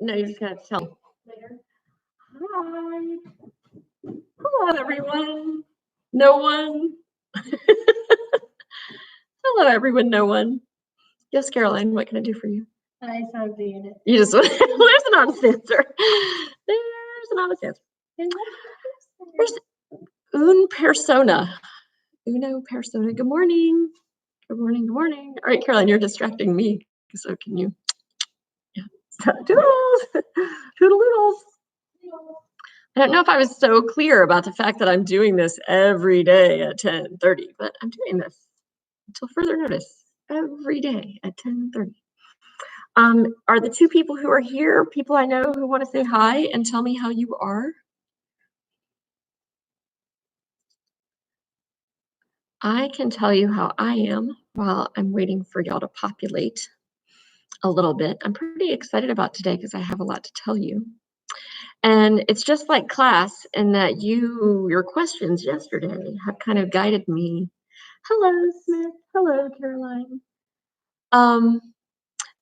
No, you're just gonna have to tell me later. Hi. Hello, everyone. No one. Hello, everyone. No one. Yes, Caroline. What can I do for you? I saw being it. You just there's an honest answer. There's an honest answer. There's un persona. Uno persona. Good morning. Good morning. Good morning. All right, Caroline, you're distracting me. So can you? Yeah. Toodles. Toodle-oodles. I don't know if I was so clear about the fact that I'm doing this every day at 10:30, but I'm doing this until further notice every day at 10:30. Are the two people who are here people I know who want to say hi and tell me how you are? I can tell you how I am while I'm waiting for y'all to populate a little bit. I'm pretty excited about today because I have a lot to tell you. And it's just like class in that your questions yesterday have kind of guided me. Hello, Smith. Hello, Caroline.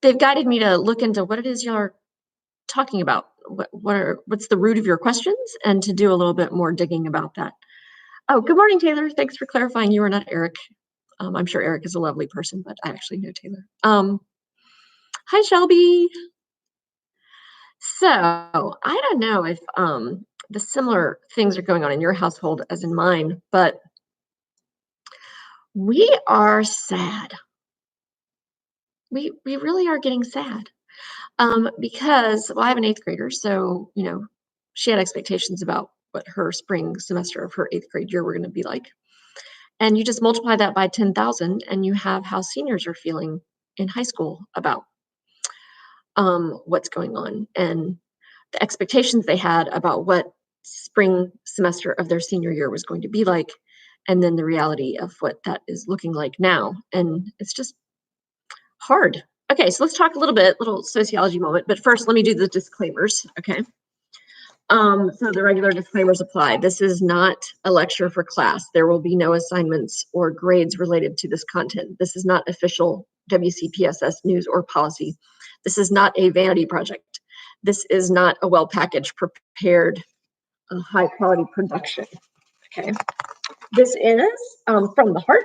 They've guided me to look into what it is y'all are talking about. What's the root of your questions, and to do a little bit more digging about that. Oh, good morning, Taylor. Thanks for clarifying you are not Eric. I'm sure Eric is a lovely person, but I actually know Taylor. Hi, Shelby. So I don't know if the similar things are going on in your household as in mine, but we are sad. We really are getting sad. Because, well, I have an 8th grader, so, she had expectations about what her spring semester of her 8th grade year were gonna be like. And you just multiply that by 10,000 and you have how seniors are feeling in high school about what's going on and the expectations they had about what spring semester of their senior year was going to be like, and then the reality of what that is looking like now. And it's just hard. Okay, so let's talk a little sociology moment, but first let me do the disclaimers, okay? So the regular disclaimers apply. This is not a lecture for class. There will be no assignments or grades related to this content. This is not official WCPSS news or policy. This is not a vanity project. This is not a well-packaged, prepared, high-quality production, okay? This is from the heart,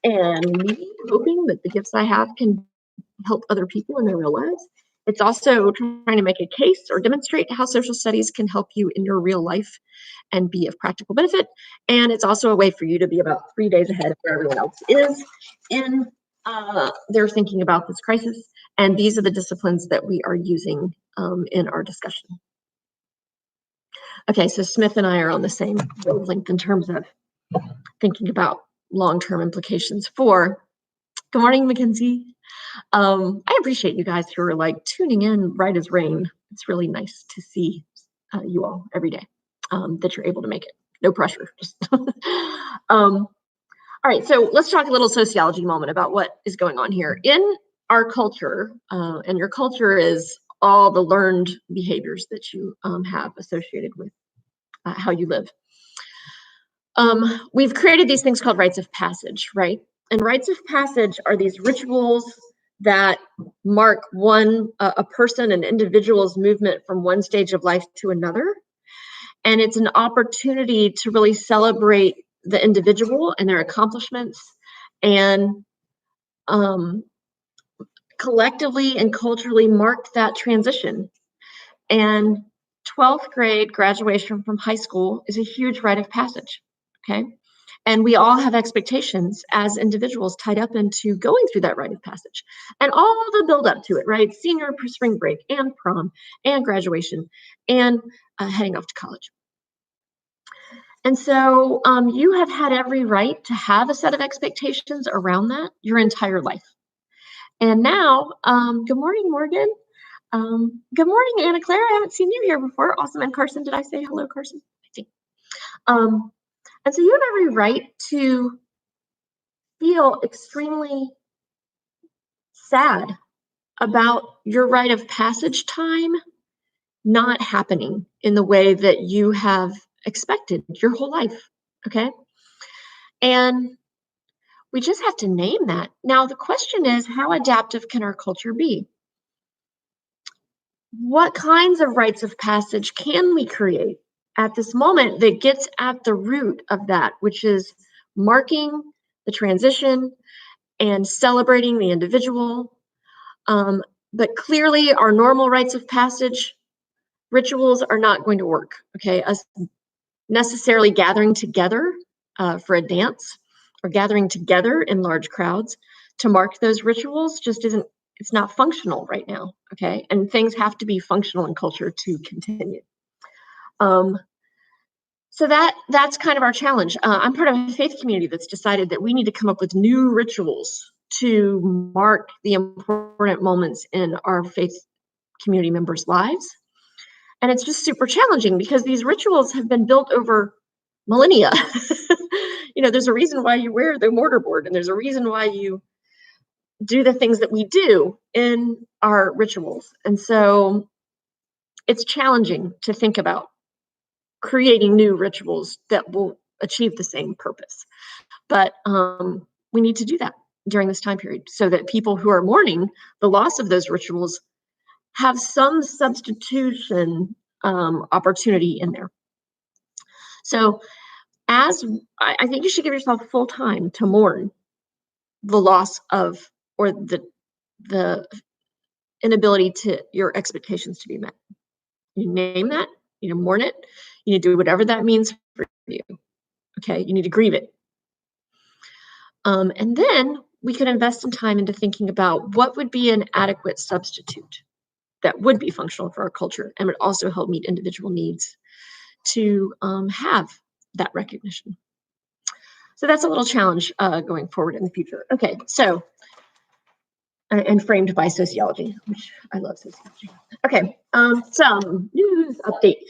and me hoping that the gifts I have can help other people in their real lives. It's also trying to make a case or demonstrate how social studies can help you in your real life and be of practical benefit. And it's also a way for you to be about 3 days ahead of where everyone else is in their thinking about this crisis. And these are the disciplines that we are using in our discussion. Okay, so Smith and I are on the same wavelength in terms of thinking about long-term implications for. Good morning, Mackenzie. I appreciate you guys who are like tuning in right as rain. It's really nice to see you all every day, that you're able to make it. No pressure. Just all right, so let's talk a little sociology moment about what is going on here. In our culture, and your culture is all the learned behaviors that you have associated with how you live. We've created these things called rites of passage, right? And rites of passage are these rituals that mark a person, an individual's movement from one stage of life to another. And it's an opportunity to really celebrate the individual and their accomplishments and collectively and culturally mark that transition. And 12th grade graduation from high school is a huge rite of passage, okay? And we all have expectations as individuals tied up into going through that rite of passage and all the build up to it, right? Senior spring break and prom and graduation and heading off to college. And so you have had every right to have a set of expectations around that your entire life. And now, good morning, Morgan. Good morning, Anna Claire. I haven't seen you here before. Awesome. And Carson, did I say hello, Carson? I think. And so you have every right to feel extremely sad about your rite of passage time not happening in the way that you have expected your whole life, okay? And we just have to name that. Now, the question is, how adaptive can our culture be? what kinds of rites of passage can we create at this moment that gets at the root of that, which is marking the transition and celebrating the individual. Um, but clearly, our normal rites of passage rituals are not going to work. Okay, us necessarily gathering together for a dance or gathering together in large crowds to mark those rituals just isn't, it's not functional right now. Okay, and things have to be functional in culture to continue. um, so that's kind of our challenge. I'm part of a faith community that's decided that we need to come up with new rituals to mark the important moments in our faith community members' lives. And it's just super challenging because these rituals have been built over millennia. There's a reason why you wear the mortarboard, and there's a reason why you do the things that we do in our rituals. And so it's challenging to think about creating new rituals that will achieve the same purpose. But we need to do that during this time period so that people who are mourning the loss of those rituals have some substitution opportunity in there. So as I think you should give yourself full time to mourn the loss of, or the inability to your expectations to be met. You name that, you mourn it, you need to do whatever that means for you. Okay, you need to grieve it. And then we could invest some time into thinking about what would be an adequate substitute that would be functional for our culture and would also help meet individual needs to have that recognition. So that's a little challenge going forward in the future. Okay, so, and framed by sociology, which I love sociology. Okay, some news updates.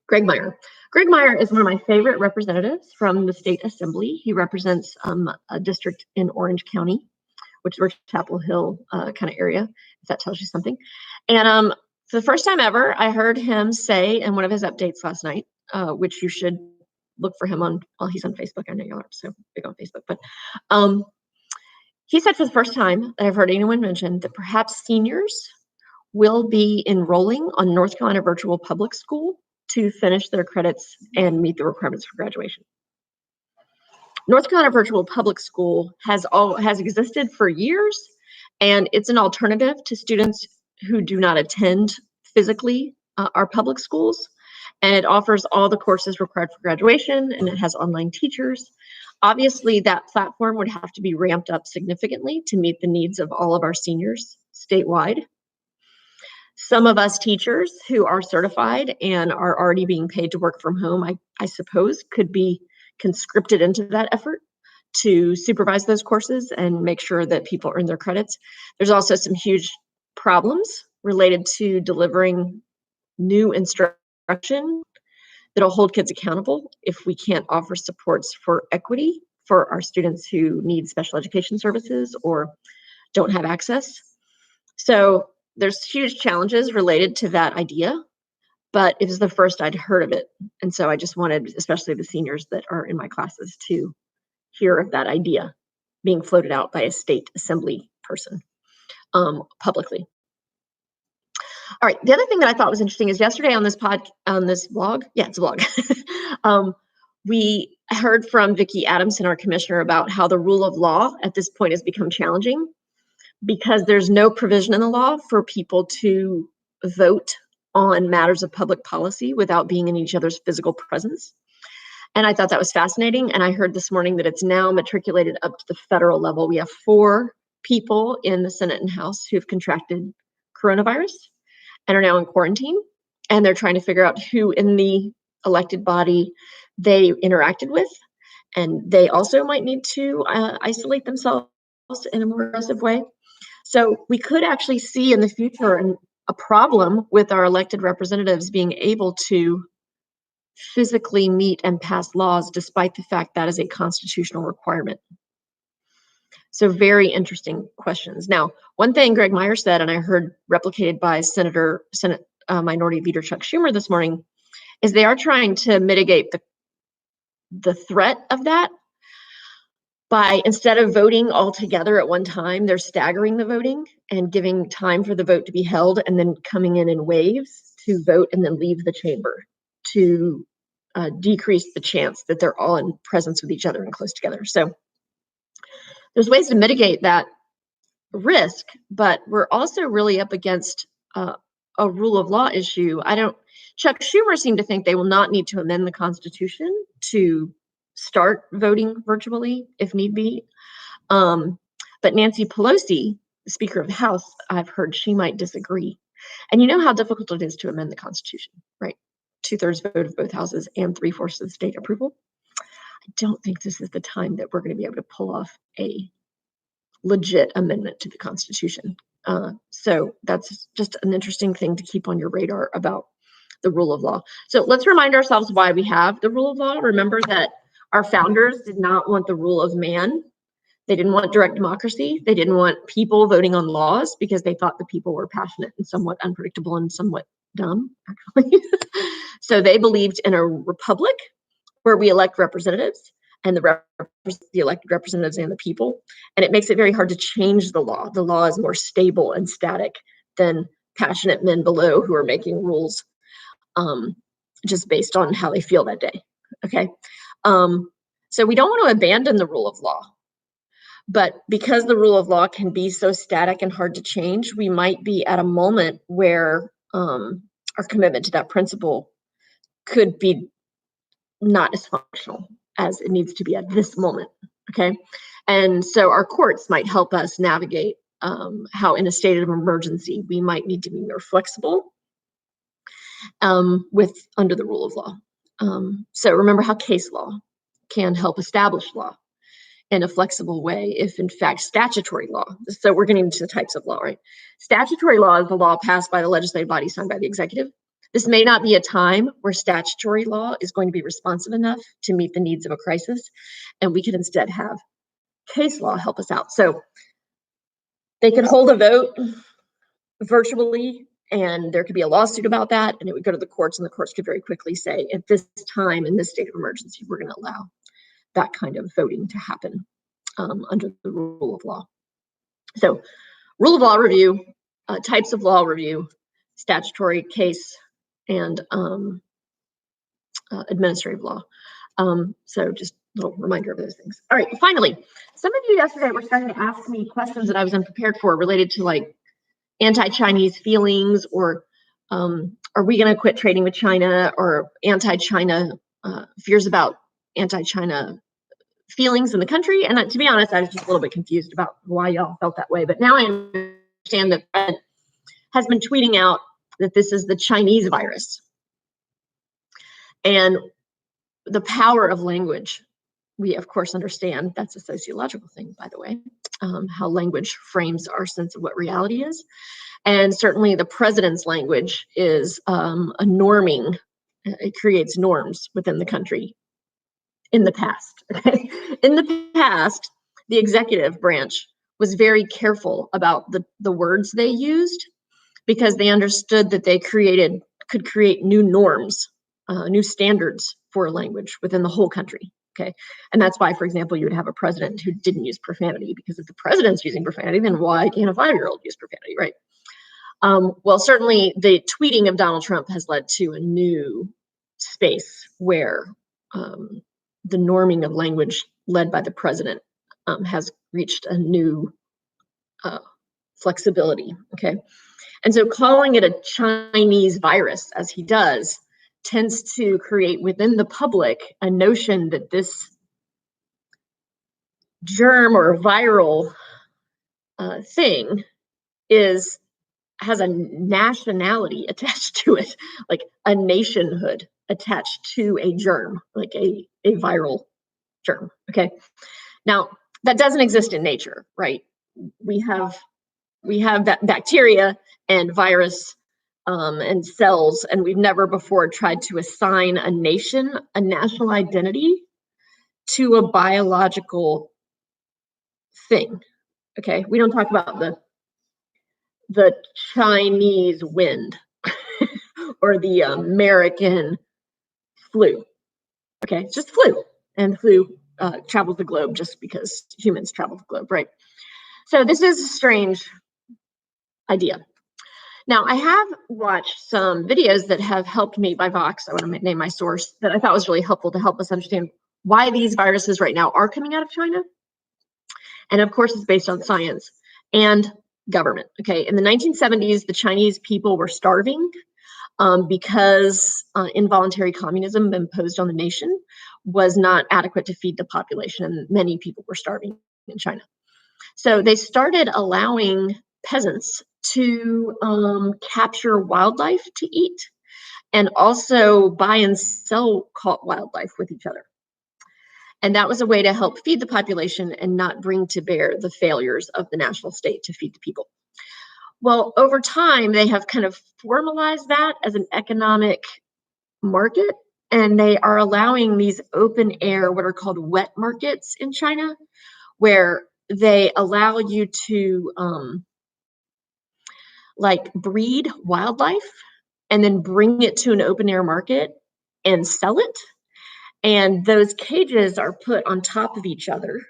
Greg Meyer. Greg Meyer is one of my favorite representatives from the state assembly. He represents a district in Orange County, which is Chapel Hill kind of area, if that tells you something. And for the first time ever, I heard him say in one of his updates last night, which you should look for him on, well, he's on Facebook. I know y'all are so big on Facebook, but he said for the first time that I've heard anyone mention that perhaps seniors will be enrolling on North Carolina Virtual Public School to finish their credits and meet the requirements for graduation. North Carolina Virtual Public School has existed for years, and it's an alternative to students who do not attend physically our public schools. And it offers all the courses required for graduation, and it has online teachers. Obviously, that platform would have to be ramped up significantly to meet the needs of all of our seniors statewide. Some of us teachers who are certified and are already being paid to work from home, I suppose, could be conscripted into that effort to supervise those courses and make sure that people earn their credits. There's also some huge problems related to delivering new instruction that'll hold kids accountable if we can't offer supports for equity for our students who need special education services or don't have access. So there's huge challenges related to that idea, but it was the first I'd heard of it. And so I just wanted, especially the seniors that are in my classes, to hear of that idea being floated out by a state assembly person publicly. All right, the other thing that I thought was interesting is yesterday on this blog, it's a blog, we heard from Vicki Adamson, our commissioner, about how the rule of law at this point has become challenging because there's no provision in the law for people to vote on matters of public policy without being in each other's physical presence. And I thought that was fascinating. And I heard this morning that it's now matriculated up to the federal level. We have 4 people in the Senate and House who have contracted coronavirus and are now in quarantine. And they're trying to figure out who in the elected body they interacted with. And they also might need to isolate themselves in a more aggressive way. So we could actually see in the future a problem with our elected representatives being able to physically meet and pass laws, despite the fact that is a constitutional requirement. So very interesting questions. Now, one thing Greg Meyer said, and I heard replicated by Senate Minority Leader Chuck Schumer this morning, is they are trying to mitigate the threat of that by, instead of voting all together at one time, they're staggering the voting and giving time for the vote to be held and then coming in waves to vote and then leave the chamber to decrease the chance that they're all in presence with each other and close together. So there's ways to mitigate that risk, but we're also really up against a rule of law issue. Chuck Schumer seemed to think they will not need to amend the Constitution to start voting virtually if need be. But Nancy Pelosi, the Speaker of the House, I've heard she might disagree. And you know how difficult it is to amend the Constitution, right? 2/3 vote of both houses and 3/4 of the state approval. I don't think this is the time that we're going to be able to pull off a legit amendment to the Constitution. So that's just an interesting thing to keep on your radar about the rule of law. So let's remind ourselves why we have the rule of law. Remember that our founders did not want the rule of man. They didn't want direct democracy. They didn't want people voting on laws because they thought the people were passionate and somewhat unpredictable and somewhat dumb, actually. So they believed in a republic where we elect representatives and the elected representatives and the people. And it makes it very hard to change the law. The law is more stable and static than passionate men below who are making rules just based on how they feel that day. Okay. So we don't want to abandon the rule of law. But because the rule of law can be so static and hard to change, we might be at a moment where our commitment to that principle could be not as functional as it needs to be at this moment, okay? And so our courts might help us navigate how in a state of emergency, we might need to be more flexible under the rule of law. So remember how case law can help establish law in a flexible way if in fact statutory law. So we're getting into the types of law, right? Statutory law is the law passed by the legislative body, signed by the executive. This may not be a time where statutory law is going to be responsive enough to meet the needs of a crisis, and we could instead have case law help us out. So they could hold a vote virtually, and there could be a lawsuit about that, and it would go to the courts, and the courts could very quickly say, at this time, in this state of emergency, we're going to allow that kind of voting to happen under the rule of law. So rule of law review, types of law review, statutory, case, and administrative law. So just a little reminder of those things. All right, finally, some of you yesterday were starting to ask me questions that I was unprepared for related to like anti-Chinese feelings, or are we going to quit trading with China, or anti-China fears about anti-China feelings in the country. And to be honest, I was just a little bit confused about why y'all felt that way. But now I understand that Fred has been tweeting out that this is the Chinese virus. And the power of language, we of course understand that's a sociological thing, by the way, how language frames our sense of what reality is. And certainly the president's language is a norming. It creates norms within the country. In the past, okay? In the past, the executive branch was very careful about the words they used because they understood that they could create new norms, new standards for language within the whole country, okay? And that's why, for example, you would have a president who didn't use profanity, because if the president's using profanity, then why can't a 5-year-old use profanity, right? Well, certainly the tweeting of Donald Trump has led to a new space where the norming of language led by the president has reached a new flexibility, okay? And so calling it a Chinese virus, as he does, tends to create within the public a notion that this germ or viral thing has a nationality attached to it, like a nationhood attached to a germ, like a viral germ, okay? Now, that doesn't exist in nature, right? We have that bacteria and virus and cells, and we've never before tried to assign a nation, a national identity to a biological thing, okay? We don't talk about the Chinese wind or the American flu, okay? It's just flu, and flu travels the globe just because humans travel the globe, right? So this is a strange idea. Now, I have watched some videos that have helped me by Vox. I want to name my source that I thought was really helpful to help us understand why these viruses right now are coming out of China. And of course, it's based on science and government. Okay, in the 1970s, the Chinese people were starving because involuntary communism imposed on the nation was not adequate to feed the population, and many people were starving in China. So they started allowing peasants to capture wildlife to eat and also buy and sell caught wildlife with each other. And that was a way to help feed the population and not bring to bear the failures of the national state to feed the people. Well, over time, they have kind of formalized that as an economic market, and they are allowing these open air, what are called wet markets in China, where they allow you to like breed wildlife and then bring it to an open air market and sell it. And those cages are put on top of each other.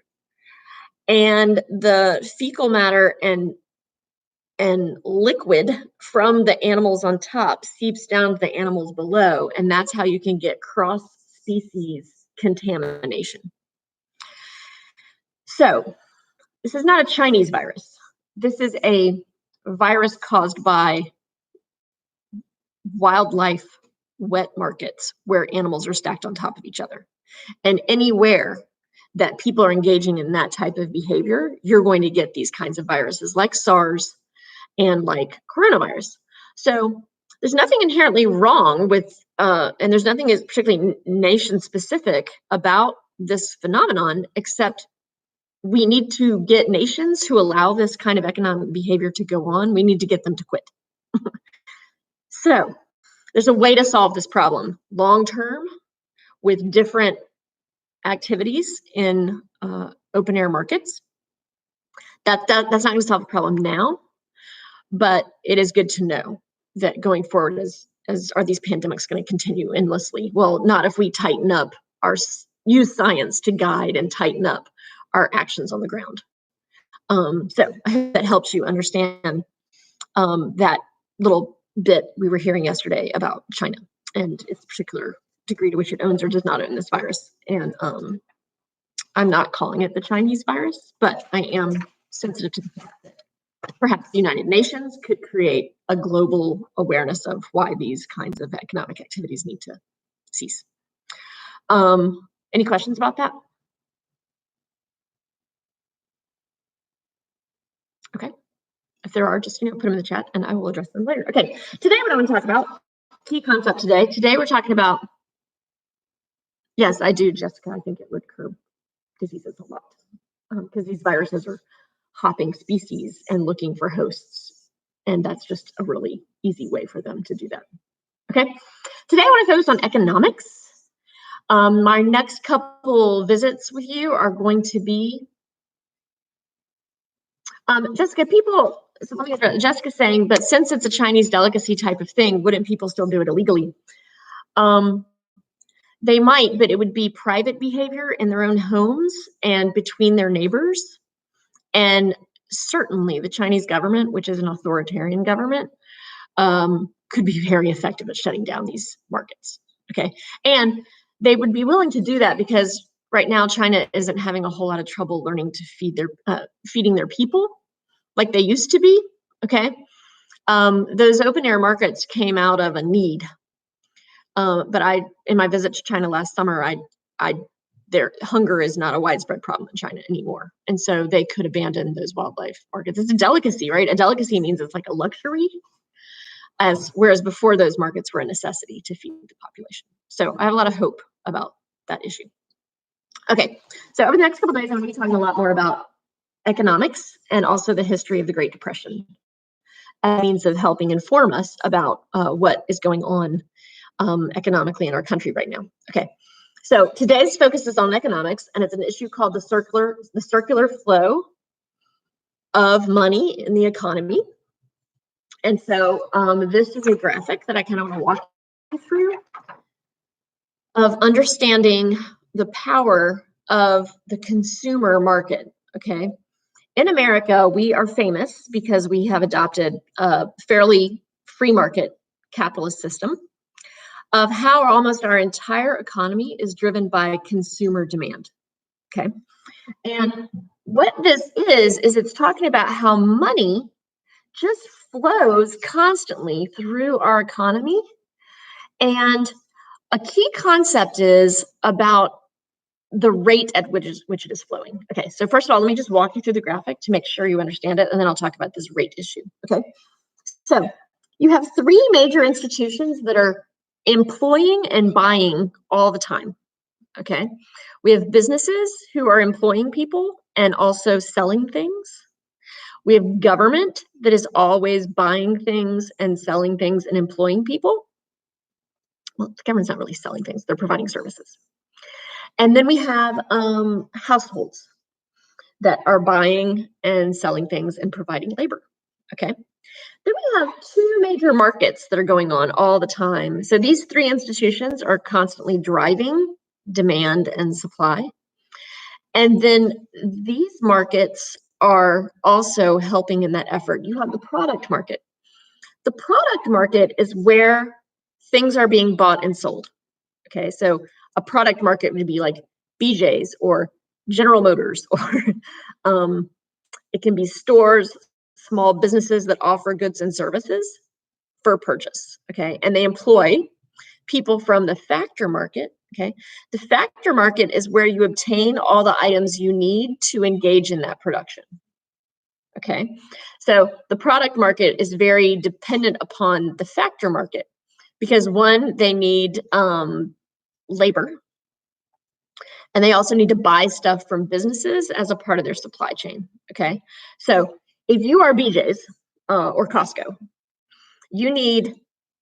And the fecal matter and liquid from the animals on top seeps down to the animals below. And that's how you can get cross species contamination. So this is not a Chinese virus. This is a virus caused by wildlife wet markets where animals are stacked on top of each other. And anywhere that people are engaging in that type of behavior, you're going to get these kinds of viruses like SARS and like coronavirus. So there's nothing inherently wrong with, and there's nothing is particularly nation specific about this phenomenon, except we need to get nations who allow this kind of economic behavior to go on, we need to get them to quit. So there's a way to solve this problem long term with different activities in open air markets. That's not going to solve the problem now, but it is good to know that going forward as are these pandemics going to continue endlessly? Well, not if we tighten up use science to guide and tighten up our actions on the ground. So I hope that helps you understand that little bit we were hearing yesterday about China and its particular degree to which it owns or does not own this virus. And I'm not calling it the Chinese virus, but I am sensitive to the fact that perhaps the United Nations could create a global awareness of why these kinds of economic activities need to cease. Any questions about that? Okay. If there are, just put them in the chat and I will address them later. Okay. Today, what I want to talk about, key concept today. Today, we're talking about, yes, I do, Jessica. I think it would curb diseases a lot because these viruses are hopping species and looking for hosts. And that's just a really easy way for them to do that. Okay. Today, I want to focus on economics. My next couple visits with you are going to be, Jessica, so let me address, Jessica's saying, but since it's a Chinese delicacy type of thing, wouldn't people still do it illegally? They might, but it would be private behavior in their own homes and between their neighbors. And certainly the Chinese government, which is an authoritarian government, could be very effective at shutting down these markets. Okay. And they would be willing to do that because right now China isn't having a whole lot of trouble learning to feeding their people like they used to be. Okay. Those open air markets came out of a need. But in my visit to China last summer, their hunger is not a widespread problem in China anymore. And so they could abandon those wildlife markets. It's a delicacy, right? A delicacy means it's like a luxury, whereas before those markets were a necessity to feed the population. So I have a lot of hope about that issue. Okay, so over the next couple of days, I'm going to be talking a lot more about economics and also the history of the Great Depression as a means of helping inform us about what is going on economically in our country right now. Okay, so today's focus is on economics, and it's an issue called the circular flow of money in the economy. And so this is a graphic that I kind of want to walk you through of understanding the power of the consumer market, okay? In America, we are famous because we have adopted a fairly free market capitalist system of how almost our entire economy is driven by consumer demand, okay? And what this is it's talking about how money just flows constantly through our economy. And a key concept is about the rate at which it is flowing. Okay, so first of all, let me just walk you through the graphic to make sure you understand it, and then I'll talk about this rate issue. Okay, so you have three major institutions that are employing and buying all the time. Okay, we have businesses who are employing people and also selling things. We have government that is always buying things and selling things and employing people. Well, the government's not really selling things, they're providing services. And then we have households that are buying and selling things and providing labor. Okay. Then we have two major markets that are going on all the time. So these three institutions are constantly driving demand and supply. And then these markets are also helping in that effort. You have the product market. The product market is where things are being bought and sold. Okay, so a product market would be like BJ's or General Motors, or it can be stores, small businesses that offer goods and services for purchase. Okay, and they employ people from the factor market. Okay, the factor market is where you obtain all the items you need to engage in that production. Okay, so the product market is very dependent upon the factor market because one, they need labor, and they also need to buy stuff from businesses as a part of their supply chain. Okay, so if you are BJ's or Costco, you need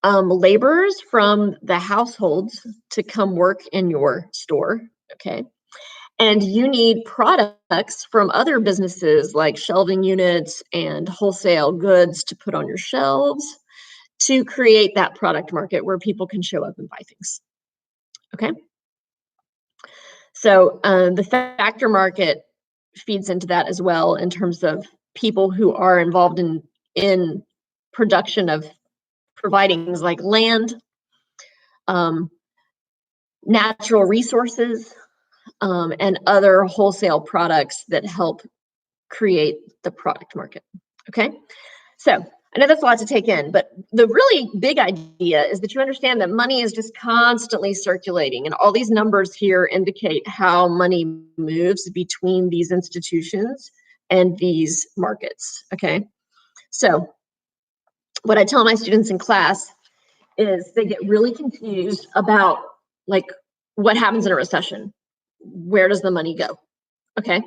laborers from the households to come work in your store. Okay, and you need products from other businesses like shelving units and wholesale goods to put on your shelves to create that product market where people can show up and buy things. Okay. So the factor market feeds into that as well in terms of people who are involved in production of providing things like land, natural resources, and other wholesale products that help create the product market. Okay, so I know that's a lot to take in, but the really big idea is that you understand that money is just constantly circulating, and all these numbers here indicate how money moves between these institutions and these markets. Okay, so what I tell my students in class is they get really confused about like what happens in a recession. Where does the money go? Okay,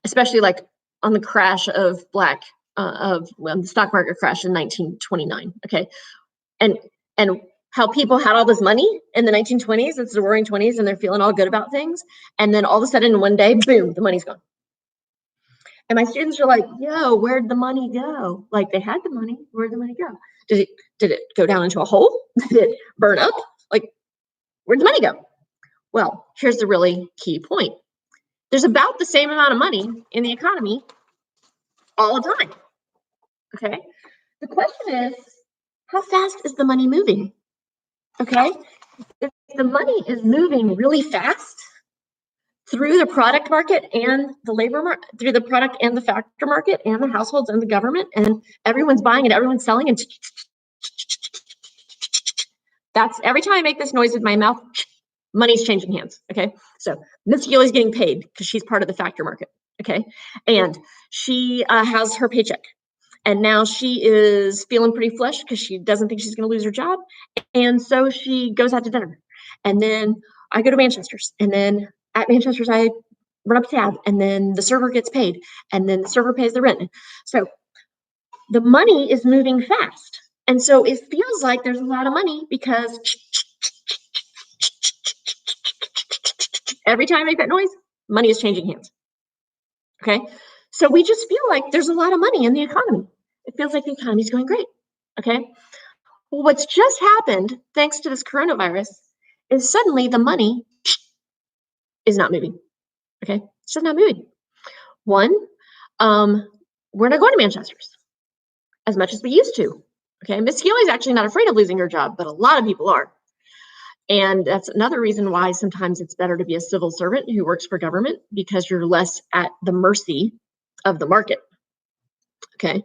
especially like on the crash of the stock market crash in 1929. Okay, and how people had all this money in the 1920s. It's the Roaring 20s, and they're feeling all good about things, and then all of a sudden, one day, boom, the money's gone. And my students are like, "Yo, where'd the money go? Like they had the money. Where'd the money go? Did it go down into a hole? Did it burn up? Like where'd the money go?" Well, here's the really key point. There's about the same amount of money in the economy all the time. Okay. The question is, how fast is the money moving? Okay. If the money is moving really fast through the product market and the labor market, through the product and the factor market and the households and the government, and everyone's buying and everyone's selling, and that's every time I make this noise with my mouth, money's changing hands. Okay. So Miss Gilly's getting paid because she's part of the factor market. Okay. And she has her paycheck. And now she is feeling pretty flush because she doesn't think she's going to lose her job. And so she goes out to dinner. And then I go to Manchester's. And then at Manchester's, I run up a tab. And then the server gets paid. And then the server pays the rent. So the money is moving fast. And so it feels like there's a lot of money because every time I make that noise, money is changing hands. Okay. So we just feel like there's a lot of money in the economy. It feels like the economy is going great. Okay. Well, what's just happened, thanks to this coronavirus, is suddenly the money is not moving. Okay, it's just not moving. One, we're not going to Manchester's as much as we used to. Okay, Miss Healy's actually not afraid of losing her job, but a lot of people are. And that's another reason why sometimes it's better to be a civil servant who works for government, because you're less at the mercy of the market. Okay.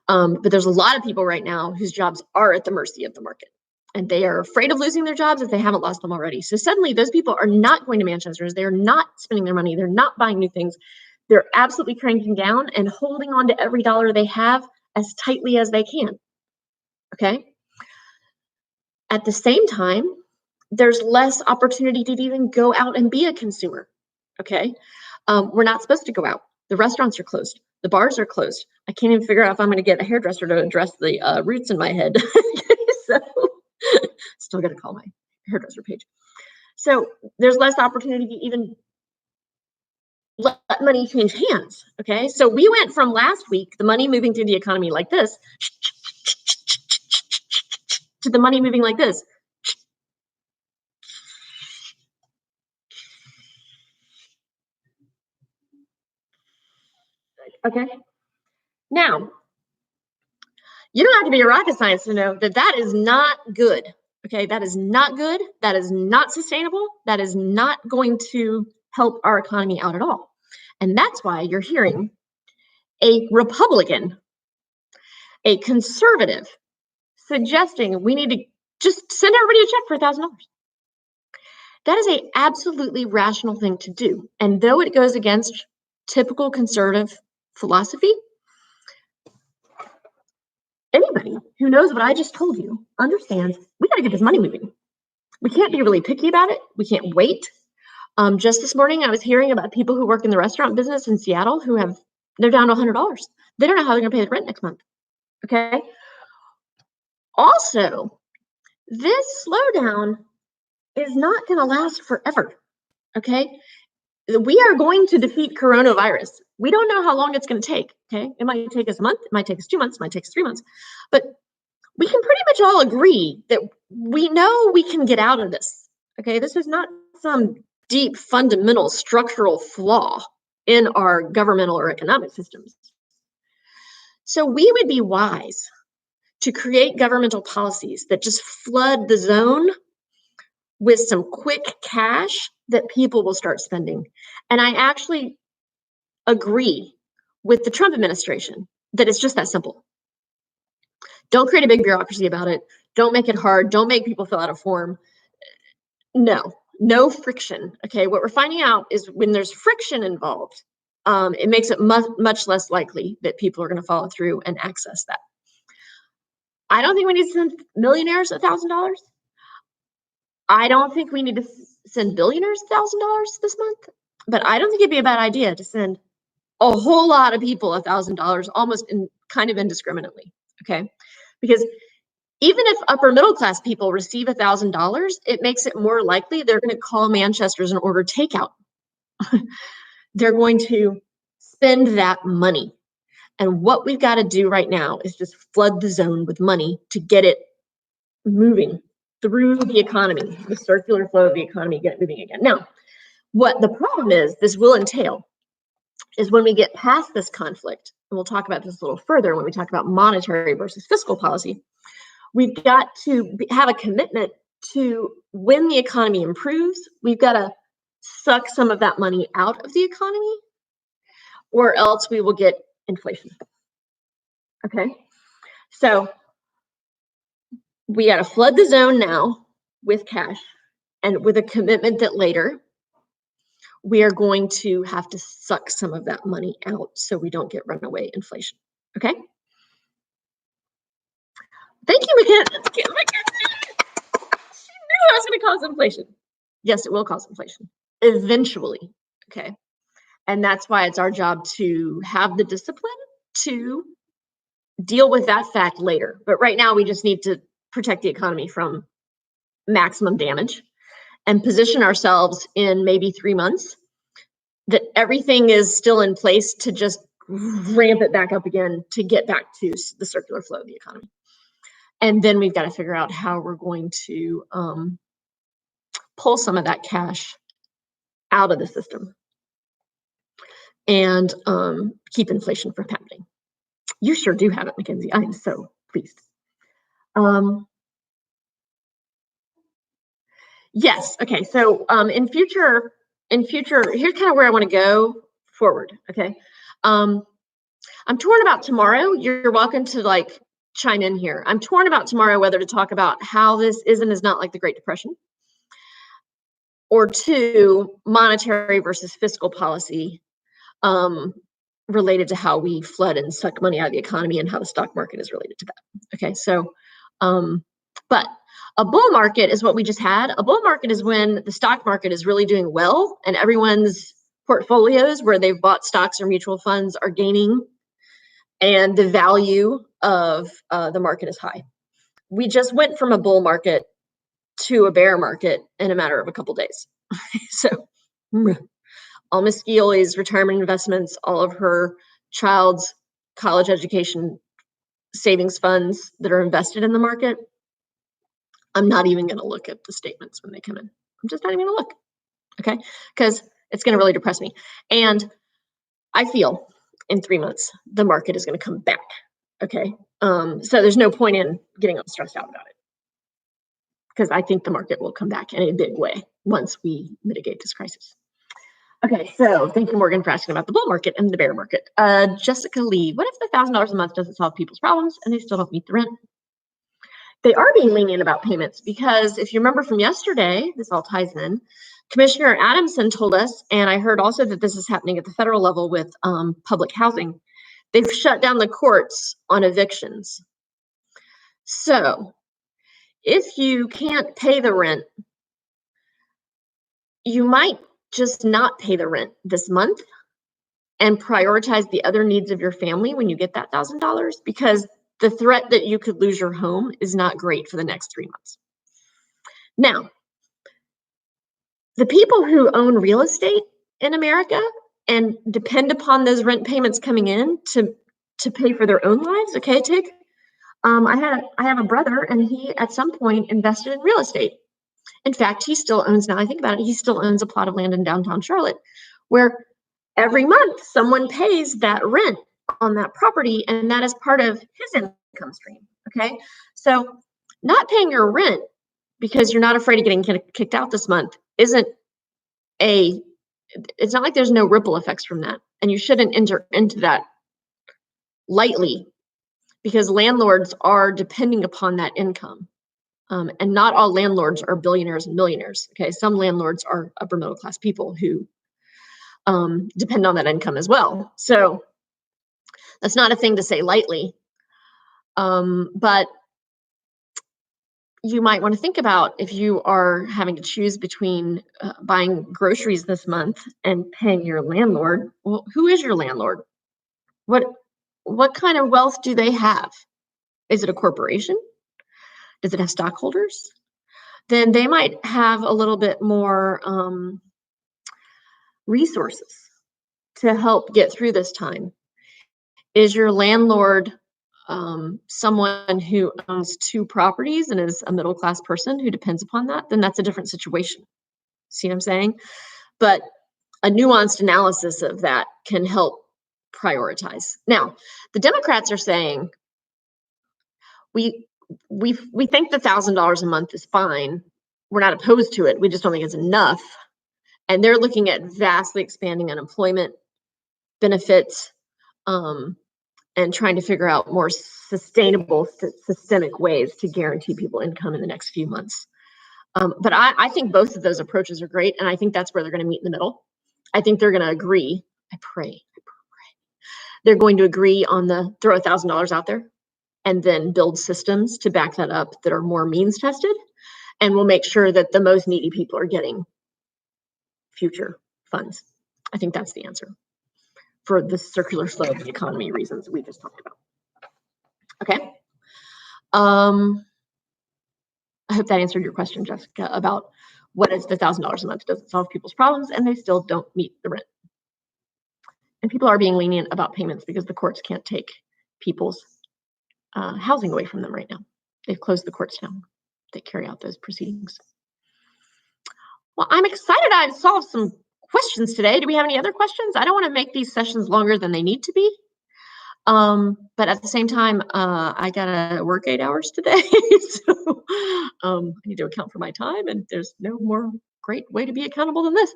But there's a lot of people right now whose jobs are at the mercy of the market, and they are afraid of losing their jobs if they haven't lost them already. So suddenly those people are not going to Manchester's. They're not spending their money. They're not buying new things. They're absolutely cranking down and holding on to every dollar they have as tightly as they can. Okay. At the same time, there's less opportunity to even go out and be a consumer. Okay. We're not supposed to go out. The restaurants are closed. The bars are closed. I can't even figure out if I'm going to get a hairdresser to address the roots in my head. So still got to call my hairdresser page. So there's less opportunity to even let money change hands. Okay. So we went from last week, the money moving through the economy like this, to the money moving like this. Okay. Now, you don't have to be a rocket scientist to know that that is not good. Okay, that is not good. That is not sustainable. That is not going to help our economy out at all. And that's why you're hearing a Republican, a conservative, suggesting we need to just send everybody a check for $1,000. That is an absolutely rational thing to do. And though it goes against typical conservative philosophy, anybody who knows what I just told you understands we got to get this money moving. We can't be really picky about it. We can't wait. Just this morning, I was hearing about people who work in the restaurant business in Seattle they're down to $100. They don't know how they're going to pay the rent next month. Okay. Also, this slowdown is not going to last forever. Okay. We are going to defeat coronavirus. We don't know how long it's going to take. Okay. It might take us a month. It might take us 2 months. It might take us 3 months. But we can pretty much all agree that we know we can get out of this. Okay. This is not some deep, fundamental, structural flaw in our governmental or economic systems. So we would be wise to create governmental policies that just flood the zone with some quick cash that people will start spending. And I actually agree with the Trump administration that it's just that simple. Don't create a big bureaucracy about it. Don't make it hard. Don't make people fill out a form. No friction. Okay, what we're finding out is when there's friction involved, it makes it much less likely that people are going to follow through and access that. I don't think we need to send millionaires $1,000. I don't think we need to send billionaires $1,000 this month, but I don't think it'd be a bad idea to send a whole lot of people $1,000 almost kind of indiscriminately. Okay, because even if upper middle class people receive $1,000, it makes it more likely they're going to call Manchester's and order takeout. They're going to spend that money. And what we've got to do right now is just flood the zone with money to get it moving through the economy, the circular flow of the economy, get it moving again. Now, what the problem is, this will entail, is when we get past this conflict, and we'll talk about this a little further when we talk about monetary versus fiscal policy, we've got to have a commitment to when the economy improves, we've got to suck some of that money out of the economy, or else we will get inflation. Okay, so we got to flood the zone now with cash and with a commitment that later we are going to have to suck some of that money out so we don't get runaway inflation. Okay. Thank you, McKenna. She knew I was going to cause inflation. Yes, it will cause inflation eventually. Okay. And that's why it's our job to have the discipline to deal with that fact later. But right now, we just need to protect the economy from maximum damage and position ourselves in maybe 3 months that everything is still in place to just ramp it back up again to get back to the circular flow of the economy. And then we've got to figure out how we're going to pull some of that cash out of the system. and keep inflation from happening. You sure do have it, Mackenzie. I am so pleased. Yes. Okay. So in future, here's kind of where I want to go forward. Okay. I'm torn about tomorrow. You're welcome to like chime in here. I'm torn about tomorrow whether to talk about how this is not like the Great Depression, or two, monetary versus fiscal policy related to how we flood and suck money out of the economy and how the stock market is related to that. Okay, so, but a bull market is what we just had. A bull market is when the stock market is really doing well and everyone's portfolios where they've bought stocks or mutual funds are gaining and the value of the market is high. We just went from a bull market to a bear market in a matter of a couple days. So all Miss Scioli's retirement investments, all of her child's college education savings funds that are invested in the market, I'm not even going to look at the statements when they come in. I'm just not even going to look, okay? Because it's going to really depress me. And I feel in 3 months, the market is going to come back, okay? So there's no point in getting all stressed out about it, because I think the market will come back in a big way once we mitigate this crisis. Okay, so thank you, Morgan, for asking about the bull market and the bear market. Jessica Lee, what if the $1,000 a month doesn't solve people's problems and they still don't meet the rent? They are being lenient about payments because if you remember from yesterday, this all ties in, Commissioner Adamson told us, and I heard also that this is happening at the federal level with public housing, they've shut down the courts on evictions. So if you can't pay the rent, you might just not pay the rent this month and prioritize the other needs of your family when you get that $1,000, because the threat that you could lose your home is not great for the next 3 months. Now, the people who own real estate in America and depend upon those rent payments coming in to pay for their own lives, okay, Tig? I have a brother, and he at some point invested in real estate. In fact, he still owns, now I think about it, he still owns a plot of land in downtown Charlotte where every month someone pays that rent on that property, and that is part of his income stream. Okay, so not paying your rent because you're not afraid of getting kicked out this month isn't it's not like there's no ripple effects from that, and you shouldn't enter into that lightly, because landlords are depending upon that income. And not all landlords are billionaires and millionaires. Okay, some landlords are upper middle class people who depend on that income as well. So that's not a thing to say lightly. But you might want to think about, if you are having to choose between buying groceries this month and paying your landlord. Well, who is your landlord? What kind of wealth do they have? Is it a corporation? Does it have stockholders? Then they might have a little bit more resources to help get through this time. Is your landlord someone who owns 2 properties and is a middle class person who depends upon that? Then that's a different situation. See what I'm saying? But a nuanced analysis of that can help prioritize. Now, the Democrats are saying we think the $1,000 a month is fine. We're not opposed to it. We just don't think it's enough. And they're looking at vastly expanding unemployment benefits, and trying to figure out more sustainable systemic ways to guarantee people income in the next few months. But I think both of those approaches are great, and I think that's where they're going to meet in the middle. I think they're going to agree. I pray. They're going to agree on the throw $1,000 out there and then build systems to back that up that are more means tested, and we'll make sure that the most needy people are getting future funds. I think that's the answer for the circular flow of the economy reasons we just talked about. Okay. I hope that answered your question, Jessica, about what is the $1,000 a month doesn't solve people's problems and they still don't meet the rent. And people are being lenient about payments because the courts can't take people's housing away from them right now. They've closed the courts down that carry out those proceedings. Well, I'm excited I've solved some questions today. Do we have any other questions? I don't want to make these sessions longer than they need to be. But at the same time, I gotta work 8 hours today. So I need to account for my time, and there's no more great way to be accountable than this.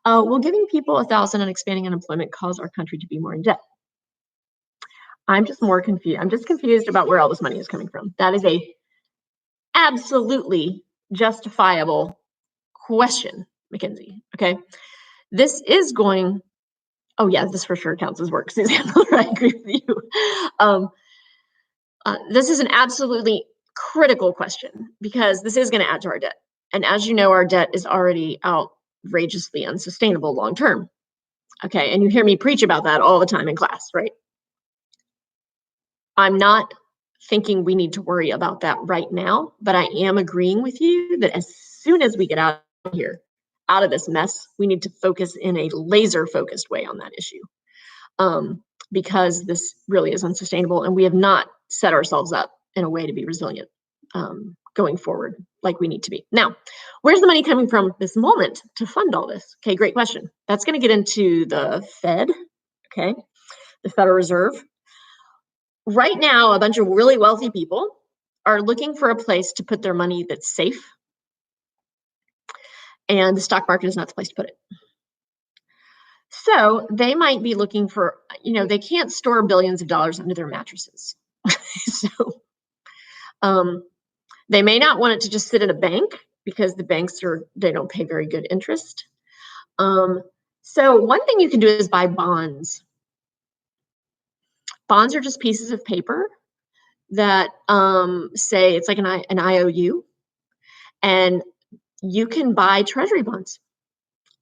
Will giving people 1,000 and expanding unemployment cause our country to be more in debt? I'm just more confused. I'm just confused about where all this money is coming from. That is a absolutely justifiable question, Mackenzie. Okay. This is going, oh yeah, this for sure counts as work, Suzanne. I agree with you. This is an absolutely critical question because this is going to add to our debt. And as you know, our debt is already outrageously unsustainable long term. Okay. And you hear me preach about that all the time in class, right? I'm not thinking we need to worry about that right now, but I am agreeing with you that as soon as we get out of here, out of this mess, we need to focus in a laser focused way on that issue. Because this really is unsustainable and we have not set ourselves up in a way to be resilient going forward like we need to be. Now, where's the money coming from this moment to fund all this? Okay, great question. That's going to get into the Fed, okay, the Federal Reserve. Right now, a bunch of really wealthy people are looking for a place to put their money that's safe, and the stock market is not the place to put it. So they might be looking for, they can't store billions of dollars under their mattresses. So they may not want it to just sit in a bank because the banks they don't pay very good interest. So one thing you can do is buy bonds. Bonds are just pieces of paper that say it's like an IOU, and you can buy treasury bonds.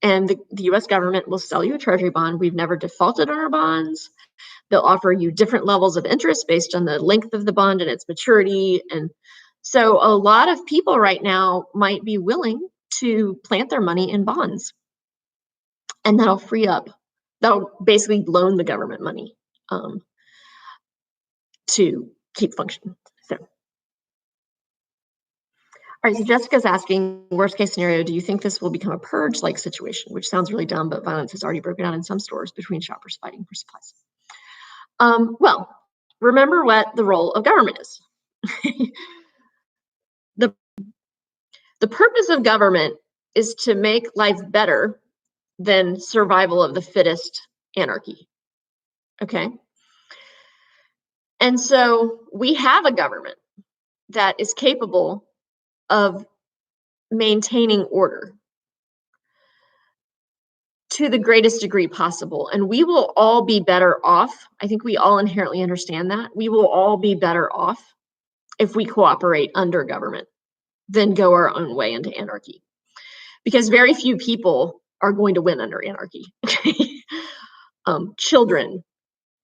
And the US government will sell you a treasury bond. We've never defaulted on our bonds. They'll offer you different levels of interest based on the length of the bond and its maturity. And so a lot of people right now might be willing to plant their money in bonds. And that'll basically loan the government money to keep functioning. So. All right, so Jessica's asking, worst case scenario, do you think this will become a purge-like situation? Which sounds really dumb, but violence has already broken out in some stores between shoppers fighting for supplies. Well, remember what the role of government is. The purpose of government is to make life better than survival of the fittest anarchy. Okay? And so we have a government that is capable of maintaining order to the greatest degree possible. And we will all be better off. I think we all inherently understand that. We will all be better off if we cooperate under government than go our own way into anarchy. Because very few people are going to win under anarchy. Children,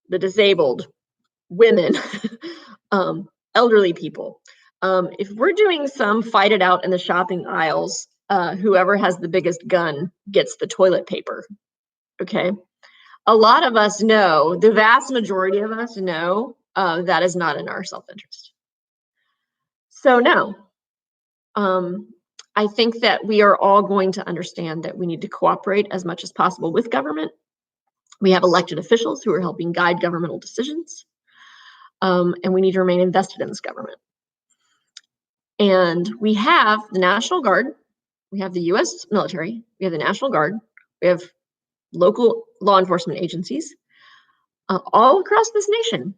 the disabled, women, elderly people. If we're doing some fight it out in the shopping aisles, whoever has the biggest gun gets the toilet paper. Okay. A lot of us know, the vast majority of us know that is not in our self-interest. So no, I think that we are all going to understand that we need to cooperate as much as possible with government. We have elected officials who are helping guide governmental decisions, and we need to remain invested in this government. And we have the National Guard, we have the US military, we have the National Guard, we have local law enforcement agencies all across this nation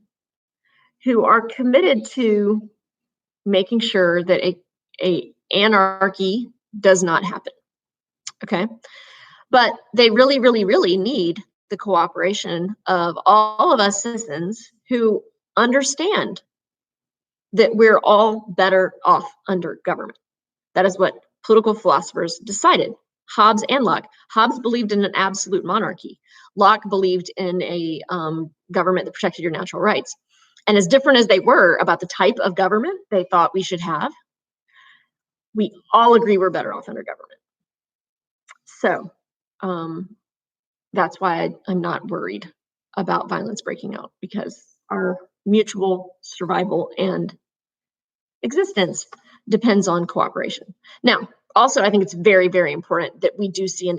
who are committed to making sure that a anarchy does not happen. Okay. But they really, really, really need the cooperation of all of us citizens who understand that we're all better off under government. That is what political philosophers decided. Hobbes and Locke. Hobbes believed in an absolute monarchy. Locke believed in a government that protected your natural rights. And as different as they were about the type of government they thought we should have, we all agree we're better off under government. So that's why I'm not worried about violence breaking out, because our mutual survival and existence depends on cooperation. Now, Also, I think it's very, very important that we do see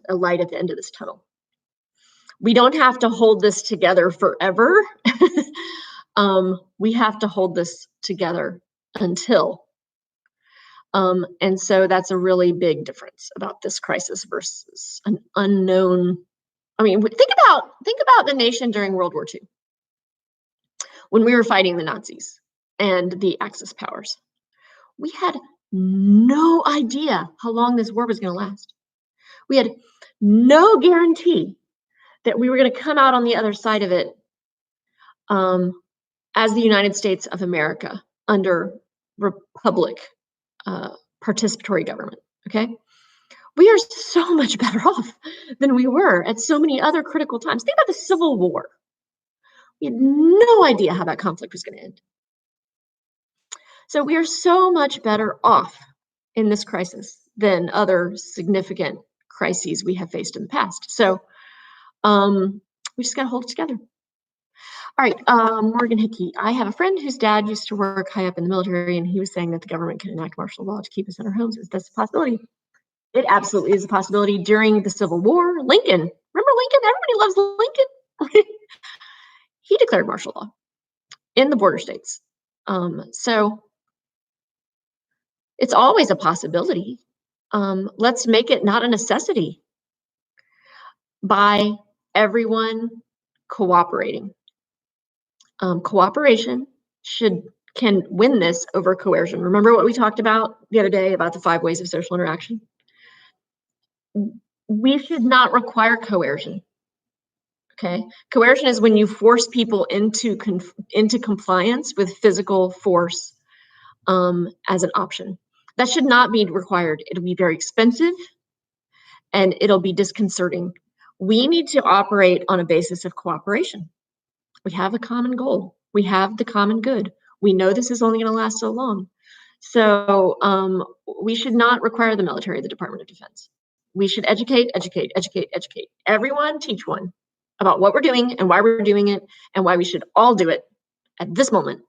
a light at the end of this tunnel. We don't have to hold this together forever. We have to hold this together until. And so that's a really big difference about this crisis versus an unknown. I mean, think about the nation during World War II when we were fighting the Nazis and the Axis powers. We had no idea how long this war was going to last. We had no guarantee that we were going to come out on the other side of it as the United States of America under republic participatory government. Okay, we are so much better off than we were at so many other critical times. Think about the Civil War. We had no idea how that conflict was going to end. So we are so much better off in this crisis than other significant crises we have faced in the past. So we just got to hold it together. All right, Morgan Hickey. I have a friend whose dad used to work high up in the military, and he was saying that the government can enact martial law to keep us in our homes. Is this a possibility? It absolutely is a possibility. During the Civil War, Lincoln, remember Lincoln? Everybody loves Lincoln. He declared martial law in the border states. So it's always a possibility. Let's make it not a necessity by everyone cooperating. Cooperation can win this over coercion. Remember what we talked about the other day about the 5 ways of social interaction? We should not require coercion. Okay, coercion is when you force people into compliance with physical force as an option. That should not be required. It'll be very expensive and it'll be disconcerting. We need to operate on a basis of cooperation. We have a common goal. We have the common good. We know this is only going to last so long. So we should not require the military, the Department of Defense. We should educate. Everyone teach one about what we're doing and why we're doing it and why we should all do it at this moment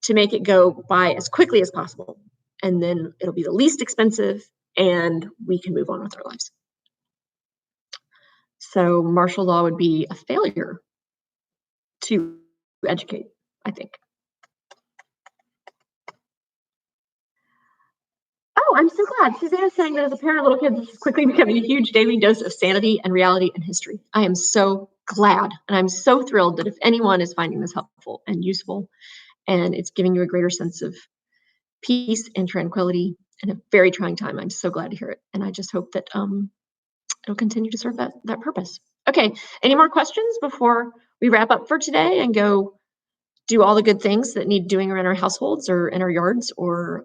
to make it go by as quickly as possible. And then it'll be the least expensive and we can move on with our lives. So martial law would be a failure to educate, I think. Oh, I'm so glad. Susanna's saying that as a parent of little kids, this is quickly becoming a huge daily dose of sanity and reality and history. I am so glad, and I'm so thrilled that if anyone is finding this helpful and useful, and it's giving you a greater sense of peace and tranquility in a very trying time, I'm so glad to hear it. And I just hope that it'll continue to serve that purpose. Okay, any more questions before we wrap up for today and go do all the good things that need doing around our households or in our yards, or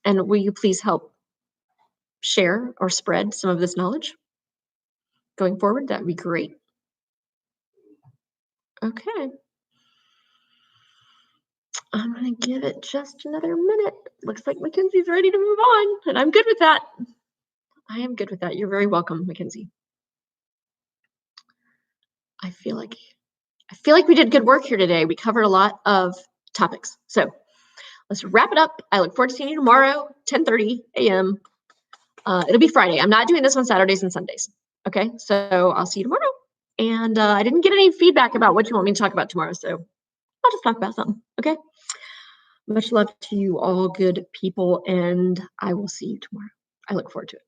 and will you please help share or spread some of this knowledge going forward? That'd be great. Okay. I'm gonna give it just another minute. Looks like Mackenzie's ready to move on, and I'm good with that. I am good with that. You're very welcome, Mackenzie. I feel like we did good work here today. We covered a lot of topics. So let's wrap it up. I look forward to seeing you tomorrow, 10:30 a.m. It'll be Friday. I'm not doing this on Saturdays and Sundays. Okay, so I'll see you tomorrow. And I didn't get any feedback about what you want me to talk about tomorrow, so I'll just talk about something. Okay. Much love to you all, good people, and I will see you tomorrow. I look forward to it.